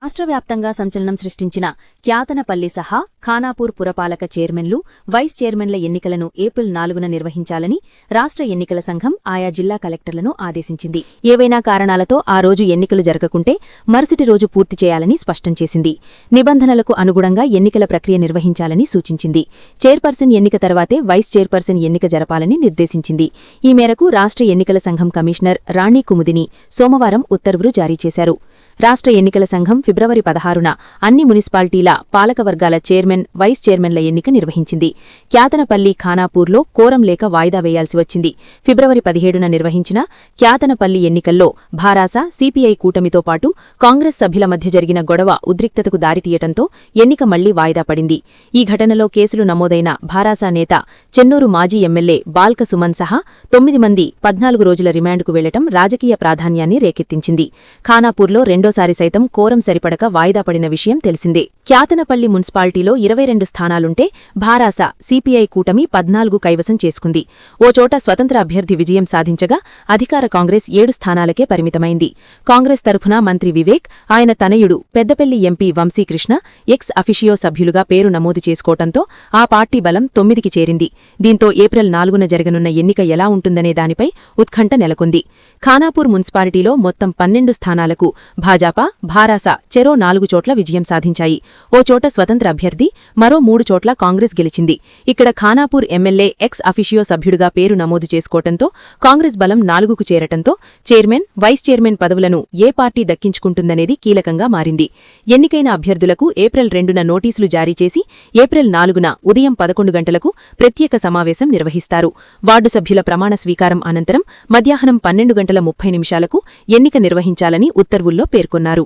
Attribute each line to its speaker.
Speaker 1: రాష్ట్ర వ్యాప్తంగా సంచలనం సృష్టించిన క్యాతనపల్లి సహా ఖానాపూర్ పురపాలక చైర్మన్లు, వైస్ చైర్మన్ల ఎన్నికలను ఏప్రిల్ 4న నిర్వహించాలని రాష్ట్ర ఎన్నికల సంఘం ఆయా జిల్లా కలెక్టర్లను ఆదేశించింది. ఏవైనా కారణాలతో ఆ రోజు ఎన్నికలు జరగకుంటే మరుసటి రోజు పూర్తి చేయాలని స్పష్టం చేసింది. నిబంధనలకు అనుగుణంగా ఎన్నికల ప్రక్రియ నిర్వహించాలని సూచించింది. చైర్పర్సన్ ఎన్నిక తర్వాతే వైస్ చైర్పర్సన్ ఎన్నిక జరపాలని నిర్దేశించింది. ఈ మేరకు రాష్ట్ర ఎన్నికల సంఘం కమిషనర్ రాణి కుముదిని సోమవారం ఉత్తర్వులు జారీ చేశారు. రాష్ట్ర ఎన్నికల సంఘం ఫిబ్రవరి 16న అన్ని మున్సిపాలిటీల పాలకవర్గాల చైర్మన్, వైస్ చైర్మన్ల ఎన్నిక నిర్వహించింది. క్యాతనపల్లి, ఖానాపూర్లో కోరం లేక వాయిదా వేయాల్సి వచ్చింది. ఫిబ్రవరి 17న నిర్వహించిన క్యాతనపల్లి ఎన్నికల్లో భారాస, సిపిఐ కూటమితో పాటు కాంగ్రెస్ సభ్యుల మధ్య జరిగిన గొడవ ఉద్రిక్తతకు దారితీయటంతో ఎన్నిక మళ్లీ వాయిదా పడింది. ఈ ఘటనలో కేసులు నమోదైన భారాస నేత, చెన్నూరు మాజీ ఎమ్మెల్యే బాల్క సుమన్ సహా 9 మంది 14 రోజుల రిమాండ్కు వెళ్లటం రాజకీయ ప్రాధాన్యాన్ని రేకెత్తించింది. ఖానాపూర్లో రెండోసారి సైతం కోరం సరిపడక వాయిదా పడిన విషయం తెలిసిందే. క్యాతనపల్లి మున్సిపాలిటీలో 22 స్థానాలుంటే భారాస, సిపిఐ కూటమి 14 కైవసం చేసుకుంది. ఓ చోట స్వతంత్ర అభ్యర్థి విజయం సాధించగా అధికార కాంగ్రెస్ 7 స్థానాలకే పరిమితమైంది. కాంగ్రెస్ తరఫున మంత్రి వివేక్, ఆయన తనయుడు Peddapalli MP Vamsi Krishna ex officio సభ్యులుగా పేరు నమోదు చేసుకోవటంతో ఆ పార్టీ బలం 9కి చేరింది. దీంతో ఏప్రిల్ 4న జరగనున్న ఎన్నిక ఎలా ఉంటుందనే దానిపై ఉత్కంఠ నెలకొంది. ఖానాపూర్ మున్సిపాలిటీలో మొత్తం 12 స్థానాలకు భాజపా, భారాస చెరో 4 చోట్ల విజయం సాధించాయి. ఓ చోట స్వతంత్ర అభ్యర్థి, మరో 3 చోట్ల కాంగ్రెస్ గెలిచింది. ఇక్కడ ఖానాపూర్ ఎమ్మెల్యే ఎక్స్ అఫిషియో సభ్యుడిగా పేరు నమోదు చేసుకోవటంతో కాంగ్రెస్ బలం 4కు చేరటంతో చైర్మన్, వైస్ చైర్మన్ పదవులను ఏ పార్టీ దక్కించుకుంటుందనేది కీలకంగా మారింది. ఎన్నికైన అభ్యర్థులకు ఏప్రిల్ 2న నోటీసులు జారీ చేసి ఏప్రిల్ 4న ఉదయం 11 గంటలకు ప్రత్యేక సమావేశం నిర్వహిస్తారు. వార్డు సభ్యుల ప్రమాణ స్వీకారం అనంతరం మధ్యాహ్నం 12 గంటల 30 నిమిషాలకు ఎన్నిక నిర్వహించాలని ఉత్తర్వుల్లో పేర్కొన్నారు.